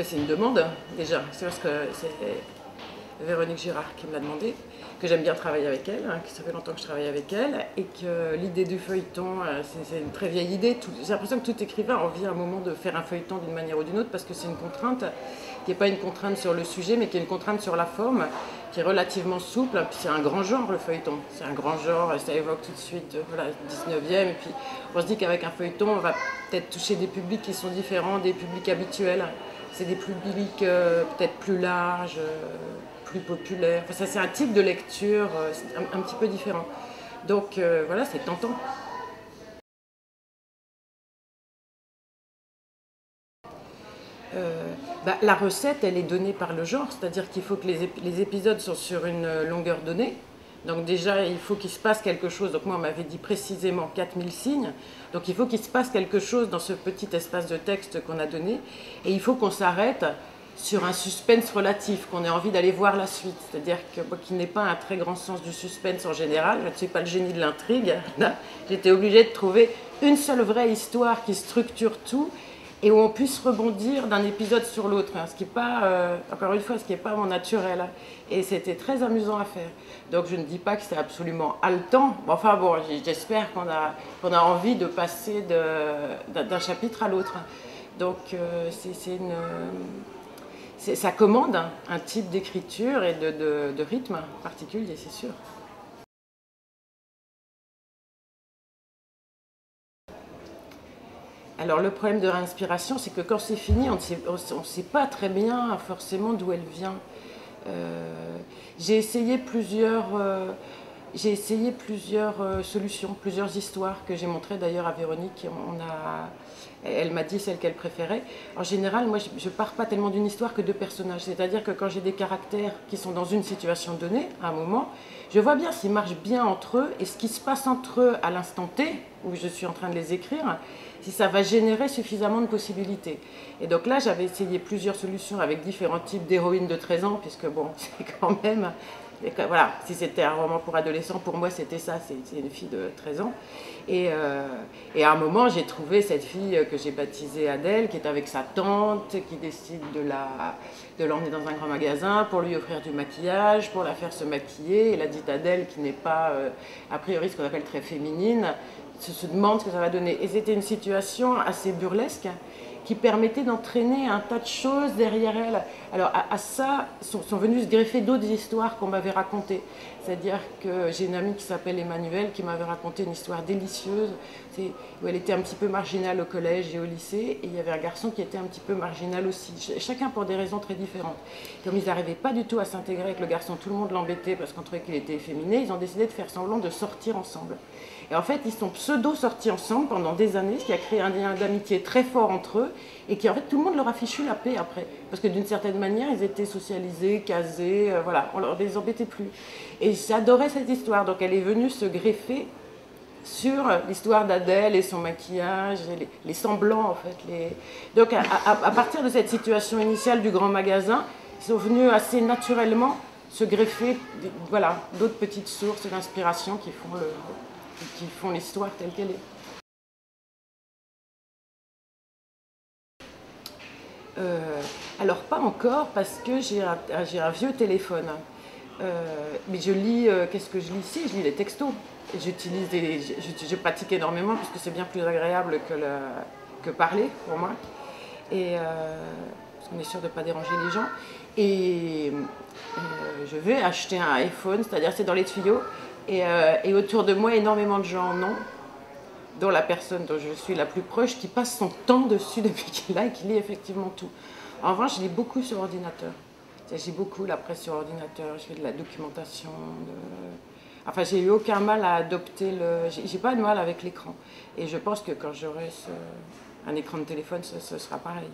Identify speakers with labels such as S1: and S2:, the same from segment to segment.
S1: C'est une demande, déjà. C'est parce que c'est Véronique Girard qui me l'a demandé, que j'aime bien travailler avec elle, hein, que ça fait longtemps que je travaille avec elle, et que l'idée du feuilleton, c'est une très vieille idée. J'ai l'impression que tout écrivain a envie à un moment de faire un feuilleton d'une manière ou d'une autre, parce que c'est une contrainte qui n'est pas une contrainte sur le sujet, mais qui est une contrainte sur la forme, qui est relativement souple. Puis c'est un grand genre, le feuilleton. C'est un grand genre, ça évoque tout de suite voilà, 19e. Et puis on se dit qu'avec un feuilleton, on va peut-être toucher des publics qui sont différents des publics habituels. C'est des publics peut-être plus larges, plus populaires. Enfin, ça, c'est un type de lecture un petit peu différent. Donc voilà, c'est tentant. La recette, elle est donnée par le genre, c'est-à-dire qu'il faut que les épisodes soient sur une longueur donnée. Donc déjà, il faut qu'il se passe quelque chose. Donc moi, on m'avait dit précisément 4000 signes. Donc il faut qu'il se passe quelque chose dans ce petit espace de texte qu'on a donné. Et il faut qu'on s'arrête sur un suspense relatif, qu'on ait envie d'aller voir la suite. C'est-à-dire qu'il n'ait pas un très grand sens du suspense en général. Je ne suis pas le génie de l'intrigue. J'étais obligée de trouver une seule vraie histoire qui structure tout et où on puisse rebondir d'un épisode sur l'autre, hein, ce qui n'est pas, encore une fois, ce qui n'est pas mon naturel. Hein. Et c'était très amusant à faire. Donc je ne dis pas que c'est absolument haletant, mais enfin bon, j'espère qu'on a envie de passer d'un chapitre à l'autre. Donc ça commande un type d'écriture et de rythme particulier, c'est sûr. Alors le problème de l'inspiration, c'est que quand c'est fini, on ne sait pas très bien forcément d'où elle vient. J'ai essayé plusieurs solutions, plusieurs histoires que j'ai montrées d'ailleurs à Véronique. Elle m'a dit celle qu'elle préférait. En général, moi, je ne pars pas tellement d'une histoire que de personnages. C'est-à-dire que quand j'ai des caractères qui sont dans une situation donnée, à un moment, je vois bien s'ils marchent bien entre eux et ce qui se passe entre eux à l'instant T, où je suis en train de les écrire, si ça va générer suffisamment de possibilités. Et donc là, j'avais essayé plusieurs solutions avec différents types d'héroïnes de 13 ans, puisque bon, c'est quand même... Voilà, si c'était un roman pour adolescents, pour moi c'était ça, c'est une fille de 13 ans. Et à un moment, j'ai trouvé cette fille que j'ai baptisée Adèle, qui est avec sa tante, qui décide de l'emmener dans un grand magasin pour lui offrir du maquillage, pour la faire se maquiller. Et la dite Adèle, qui n'est pas, a priori, ce qu'on appelle très féminine, se demande ce que ça va donner. Et c'était une situation assez burlesque, qui permettait d'entraîner un tas de choses derrière elle. Alors à ça sont venues se greffer d'autres histoires qu'on m'avait racontées. C'est-à-dire que j'ai une amie qui s'appelle Emmanuelle qui m'avait raconté une histoire délicieuse où elle était un petit peu marginale au collège et au lycée, et il y avait un garçon qui était un petit peu marginal aussi, chacun pour des raisons très différentes. Comme ils n'arrivaient pas du tout à s'intégrer avec le garçon, tout le monde l'embêtait parce qu'on trouvait qu'il était efféminé, ils ont décidé de faire semblant de sortir ensemble. Et en fait, ils sont pseudo-sortis ensemble pendant des années, ce qui a créé un lien d'amitié très fort entre eux, et qui en fait, tout le monde leur a fichu la paix après. Parce que d'une certaine manière, ils étaient socialisés, casés, voilà, on ne les embêtait plus. Et j'adorais cette histoire, donc elle est venue se greffer sur l'histoire d'Adèle et son maquillage, et les semblants en fait. Donc à partir de cette situation initiale du grand magasin, ils sont venus assez naturellement se greffer voilà, d'autres petites sources d'inspiration qui font l'histoire telle qu'elle est. Alors pas encore parce que j'ai un vieux téléphone. Mais je lis, qu'est-ce que je lis ici? Je lis les textos. Je pratique énormément parce que c'est bien plus agréable que parler pour moi. Et parce qu'on est sûr de ne pas déranger les gens. Et je vais acheter un iPhone, c'est-à-dire c'est dans les tuyaux. Et autour de moi, énormément de gens en ont, dont la personne dont je suis la plus proche, qui passe son temps dessus depuis qu'il a et qui lit effectivement tout. En revanche, je lis beaucoup sur ordinateur. J'ai beaucoup la presse sur ordinateur, je fais de la documentation. Enfin, j'ai eu aucun mal à adopter le... J'ai pas de mal avec l'écran. Et je pense que quand j'aurai un écran de téléphone, ce sera pareil.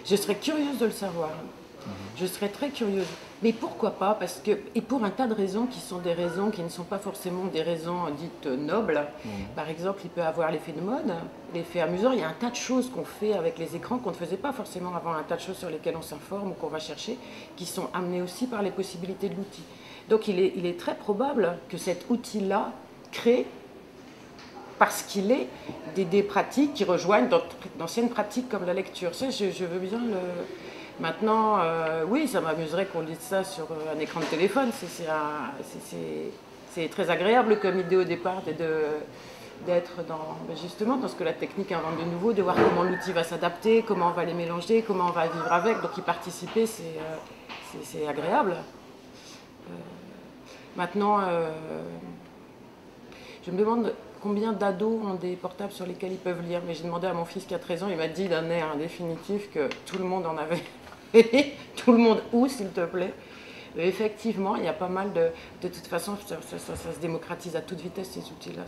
S1: Je serais curieuse de le savoir. Je serais très curieuse. Mais pourquoi pas? Parce que, et pour un tas de raisons qui sont des raisons qui ne sont pas forcément des raisons dites nobles. Par exemple, il peut y avoir l'effet de mode, l'effet amusant. Il y a un tas de choses qu'on fait avec les écrans qu'on ne faisait pas forcément avant, un tas de choses sur lesquelles on s'informe ou qu'on va chercher, qui sont amenées aussi par les possibilités de l'outil. Donc il est très probable que cet outil-là crée, parce qu'il est, des pratiques qui rejoignent d'anciennes pratiques comme la lecture. Ça, je veux bien le... Maintenant, oui, ça m'amuserait qu'on lise ça sur un écran de téléphone. C'est très agréable comme idée au départ d'être justement dans ce que la technique invente de nouveau, de voir comment l'outil va s'adapter, comment on va les mélanger, comment on va vivre avec. Donc y participer, c'est agréable. Maintenant, je me demande combien d'ados ont des portables sur lesquels ils peuvent lire. Mais j'ai demandé à mon fils qui a 13 ans, il m'a dit d'un air définitif que tout le monde en avait. Tout le monde où, s'il te plaît. Mais effectivement, il y a pas mal de toute façon, ça se démocratise à toute vitesse, ces outils-là.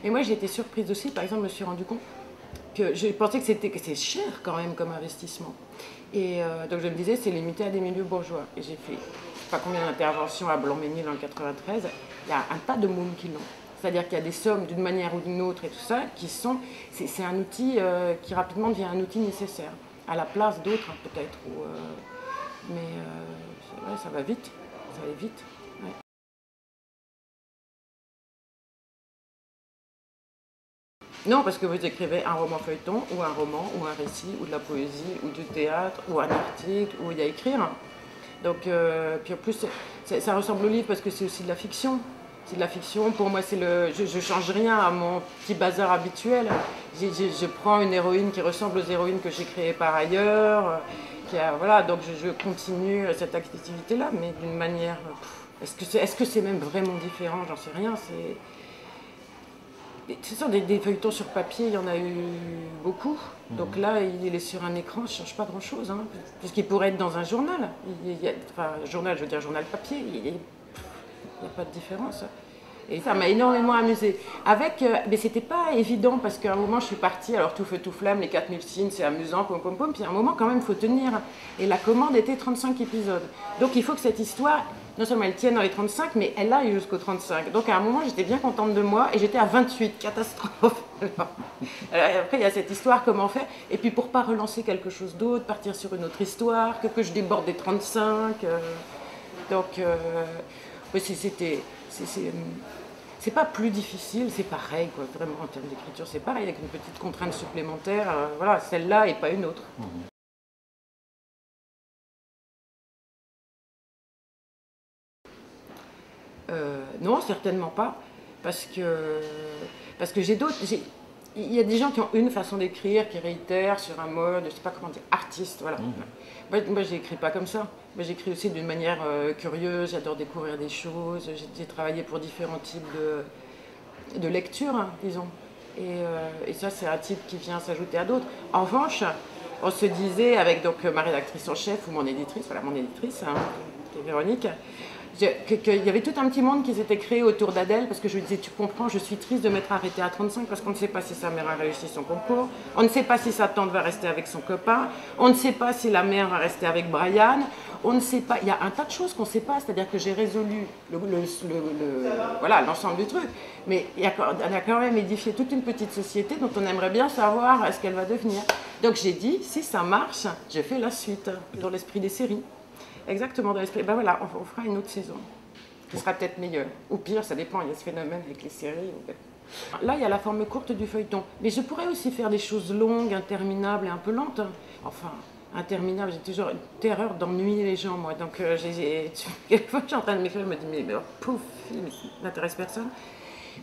S1: Et moi, j'ai été surprise aussi. Par exemple, je me suis rendu compte que je pensais que c'est cher quand même comme investissement. Et donc, je me disais, c'est limité à des milieux bourgeois. Et j'ai fait, je ne sais pas combien d'interventions à Blanc-Ménil en 93. Il y a un tas de mômes qui l'ont. C'est-à-dire qu'il y a des sommes d'une manière ou d'une autre et tout ça, qui sont... C'est un outil qui rapidement devient un outil nécessaire. À la place d'autres, hein, peut-être. Mais ouais, ça va vite. Ça va vite. Ouais. Non, parce que vous écrivez un roman feuilleton, ou un roman, ou un récit, ou de la poésie, ou du théâtre, ou un article, où il y a à écrire. Donc, puis en plus, ça ressemble au livre parce que c'est aussi de la fiction. C'est de la fiction. Pour moi, je ne change rien à mon petit bazar habituel. Je prends une héroïne qui ressemble aux héroïnes que j'ai créées par ailleurs. Voilà, donc je continue cette activité-là, mais d'une manière... Est-ce que c'est même vraiment différent? J'en sais rien. C'est sûr, des feuilletons sur papier, il y en a eu beaucoup. Donc là, il est sur un écran, ça ne change pas grand-chose. Hein, puisqu'il pourrait être dans un journal. Enfin, journal, je veux dire journal papier. Il n'y a pas de différence. Et ça m'a énormément amusée. Mais c'était pas évident parce qu'à un moment je suis partie, alors tout feu tout flamme, les 4000 signes, c'est amusant, pom pom pom, puis à un moment quand même il faut tenir. Et la commande était 35 épisodes. Donc il faut que cette histoire, non seulement elle tienne dans les 35, mais elle aille jusqu'au 35. Donc à un moment j'étais bien contente de moi et j'étais à 28, catastrophe. Alors, après il y a cette histoire, comment faire. Et puis pour pas relancer quelque chose d'autre, partir sur une autre histoire, que je déborde des 35. Donc c'est pas plus difficile, c'est pareil, quoi. Vraiment en termes d'écriture, c'est pareil, avec une petite contrainte supplémentaire, voilà, celle-là et pas une autre. Non, certainement pas, parce que j'ai d'autres... Il y a des gens qui ont une façon d'écrire, qui réitèrent sur un mode, je sais pas comment dire, artiste, voilà. Moi j'écris pas comme ça. Moi j'écris aussi d'une manière curieuse, j'adore découvrir des choses, j'ai travaillé pour différents types de lecture, hein, disons. Et ça c'est un type qui vient s'ajouter à d'autres. En revanche, on se disait avec donc, ma rédactrice en chef ou mon éditrice, voilà mon éditrice, hein, qui est Véronique, qu'il y avait tout un petit monde qui s'était créé autour d'Adèle, parce que je lui disais, tu comprends, je suis triste de m'être arrêtée à 35 parce qu'on ne sait pas si sa mère a réussi son concours, on ne sait pas si sa tante va rester avec son copain, on ne sait pas si la mère va rester avec Brian, on ne sait pas, il y a un tas de choses qu'on ne sait pas, c'est-à-dire que j'ai résolu voilà, l'ensemble du truc, mais on a quand même édifié toute une petite société dont on aimerait bien savoir ce qu'elle va devenir. Donc j'ai dit, si ça marche, je fais la suite, dans l'esprit des séries. Exactement, dans l'esprit. Ben voilà, on fera une autre saison, qui sera peut-être meilleure. Ou pire, ça dépend, il y a ce phénomène avec les séries. Là, il y a la forme courte du feuilleton. Mais je pourrais aussi faire des choses longues, interminables et un peu lentes. Enfin, interminables, j'ai toujours une terreur d'ennuyer les gens, moi. Donc, quelquefois, je suis en train de m'écrire, je me dis, mais pouf, ça n'intéresse personne.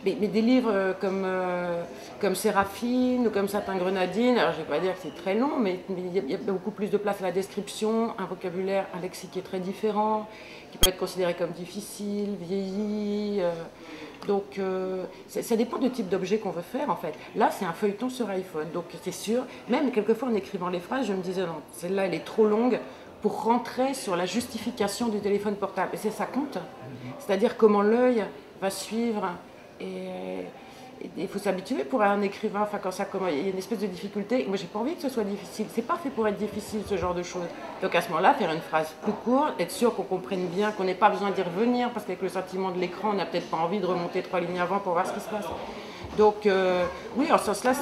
S1: Mais des livres comme Séraphine ou comme Satin Grenadine, alors je ne vais pas dire que c'est très long, mais il y a beaucoup plus de place à la description, un vocabulaire, un lexique qui est très différent, qui peut être considéré comme difficile, vieilli. Donc ça dépend du type d'objet qu'on veut faire en fait. Là c'est un feuilleton sur iPhone, donc c'est sûr, même quelquefois en écrivant les phrases, je me disais non, celle-là elle est trop longue pour rentrer sur la justification du téléphone portable. Et ça compte, c'est-à-dire comment l'œil va suivre. Et il faut s'habituer pour un écrivain, enfin quand ça commence, il y a une espèce de difficulté. Moi j'ai pas envie que ce soit difficile, c'est pas fait pour être difficile ce genre de choses. Donc à ce moment-là, faire une phrase plus courte, être sûr qu'on comprenne bien, qu'on n'ait pas besoin d'y revenir, parce qu'avec le sentiment de l'écran, on n'a peut-être pas envie de remonter 3 lignes avant pour voir ce qui se passe. Donc oui, en ce sens-là,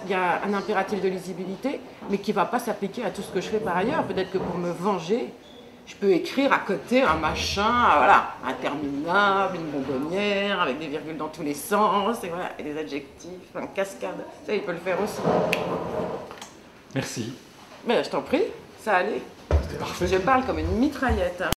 S1: il y a un impératif de lisibilité, mais qui ne va pas s'appliquer à tout ce que je fais par ailleurs. Peut-être que pour me venger, Je peux écrire à côté un machin, voilà, interminable, une bonbonnière, avec des virgules dans tous les sens, et voilà, et des adjectifs, en cascade. Ça, il peut le faire aussi.
S2: Merci.
S1: Mais je t'en prie, ça allait.
S2: C'était parfait.
S1: Je parle comme une mitraillette. Hein.